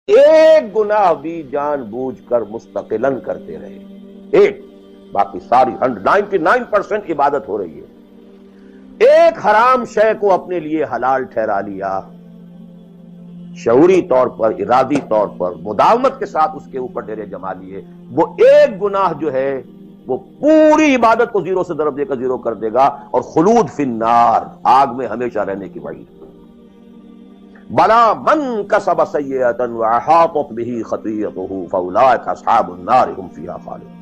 ایک گناہ بھی جان بوجھ کر مستقلاً کرتے رہے، ایک، باقی ساری 99% عبادت ہو رہی ہے۔ ایک حرام شے کو اپنے لیے حلال ٹھہرا لیا، شعوری طور پر، ارادی طور پر، مداومت کے ساتھ اس کے اوپر ڈیرے جما لیے، وہ ایک گناہ جو ہے وہ پوری عبادت کو زیرو سے ضرب دے کر زیرو کر دے گا، اور خلود فی النار، آگ میں ہمیشہ رہنے کی وعید۔ بلا من کسب سیئۃ واحاطت بہ خطیئتہ فاولئک اصحاب النار هم فیہا خالدون۔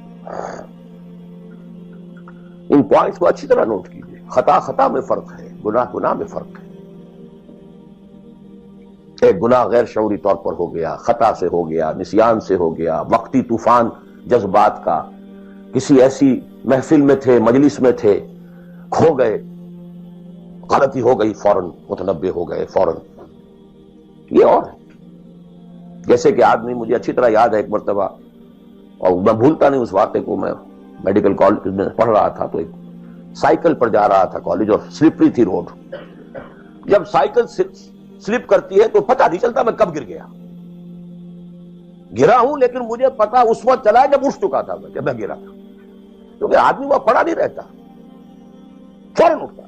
ان پوائنٹس کو اچھی طرح نوٹ کیجیے، خطا خطا میں فرق ہے، گناہ گناہ میں فرق ہے۔ ایک گناہ غیر شعوری طور پر ہو گیا، خطا سے ہو گیا، نسیان سے ہو گیا، وقتی طوفان جذبات کا، کسی ایسی محفل میں تھے، مجلس میں تھے، کھو گئے، غلطی ہو گئی، فوراً متنبہ ہو گئے، فوراً۔ یہ اور ہے، جیسے کہ آدمی، مجھے اچھی طرح یاد ہے ایک مرتبہ، اور میں بھولتا نہیں اس واقعے کو، میں میڈیکل کالج میں پڑھ رہا تھا تو ایک سائیکل پر جا رہا تھا کالج، اور سلپری تھی روڈ۔ جب سائیکل سلپ کرتی ہے تو پتہ نہیں چلتا میں کب گر گیا، گرا ہوں لیکن مجھے پتا اس وقت چلا جب اٹھ چکا تھا میں، جب میں گرا تھا، کیونکہ آدمی وہ پڑا نہیں رہتا، فوراً اٹھتا۔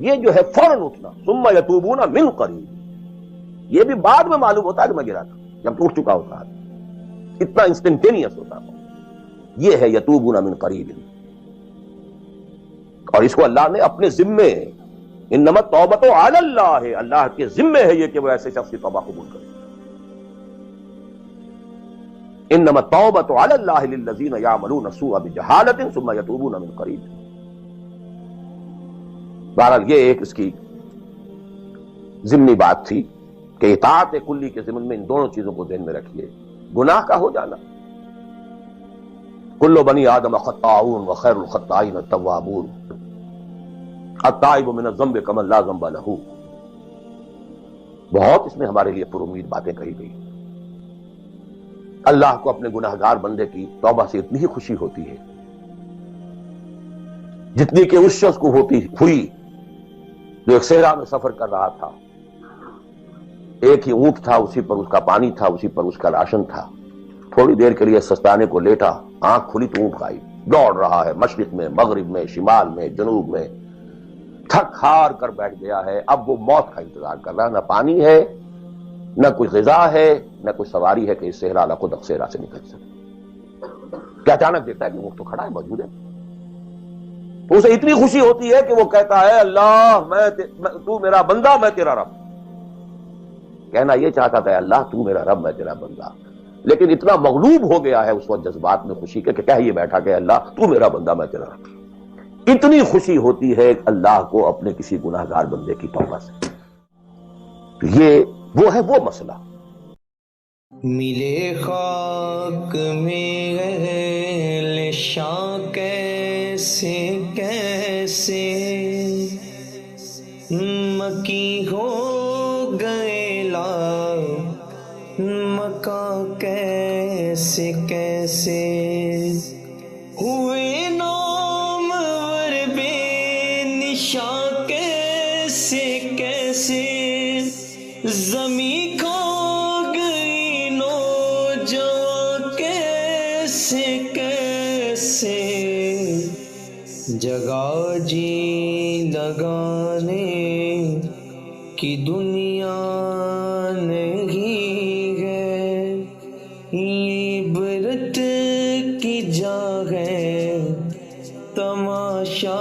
یہ جو ہے فوراً اٹھنا، ثم یتوبون من قریب، یہ بھی بعد میں معلوم ہوتا ہے کہ میں گرا تھا، جب اٹھ چکا ہوتا ہے، اتنا انسٹنٹینیس ہوتا ہے۔ یہ ہے یتوبون من قریب، اور اس کو اللہ نے اپنے ذمے، انما التوبۃ علی اللہ، اللہ کے ذمے ہے یہ کہ وہ ایسے شخص کی توبہ قبول کرے۔ انما التوبۃ علی اللہ للذین یعملون السوء بجہالۃ ثم یتوبون من قریب۔ بہرحال یہ ایک اس کی ضمنی بات تھی کہ اطاعت کلی کے ضمن میں ان دونوں چیزوں کو ذہن میں رکھیے، گناہ کا ہو جانا، کل بنی آدم خطاؤون وخیر الخطائین التوابون، التائب من الذنب کمن لا ذنب لہ۔ بہت اس میں ہمارے لیے پر امید باتیں کہی گئی۔ اللہ کو اپنے گناہگار بندے کی توبہ سے اتنی ہی خوشی ہوتی ہے جتنی کہ اس شخص کو ہوئی جو ایک صحرا میں سفر کر رہا تھا، ایک ہی اونٹ تھا، اسی پر اس کا پانی تھا، اسی پر اس کا راشن تھا، تھوڑی دیر کے لیے سستانے کو لیٹا، آنکھ کھلی تو اونٹ غائب، دوڑ رہا ہے مشرق میں، مغرب میں، شمال میں، جنوب میں، تھک ہار کر بیٹھ گیا ہے۔ اب وہ موت کا انتظار کر رہا ہے، نہ پانی ہے، نہ کوئی غذا ہے، نہ کوئی سواری ہے کہ اس صحرا لقدق صحرا سے نکل سکے۔ کہ اچانک دیکھتا ہے کہ اونٹ تو کھڑا ہے، موجود ہے، تو اسے اتنی خوشی ہوتی ہے کہ وہ کہتا ہے اللہ تو میرا بندہ، میں تیرا رب۔ کہنا یہ چاہتا تھا اللہ تو میرا رب، میں تیرا بندہ، لیکن اتنا مغلوب ہو گیا ہے اس وقت جذبات میں خوشی کے کہ کہہ یہ بیٹھا کہ اللہ تو میرا بندہ، میں تیرا رب۔ اتنی خوشی ہوتی ہے اللہ کو اپنے کسی گناہگار بندے کی توبہ سے۔ تو یہ وہ ہے وہ مسئلہ۔ ملے خاک میں اہل شان کیسے کیسے، مکی ہو گئے لا مکاں کیسے کیسے، ہوئے نامور بے نشان کیسے کیسے، زمیں کھا گئی نوجوان کیسے کیسے، جگہ جی لگانے کی دنیا نہیں ہے، یہ عبرت کی جا ہے تماشا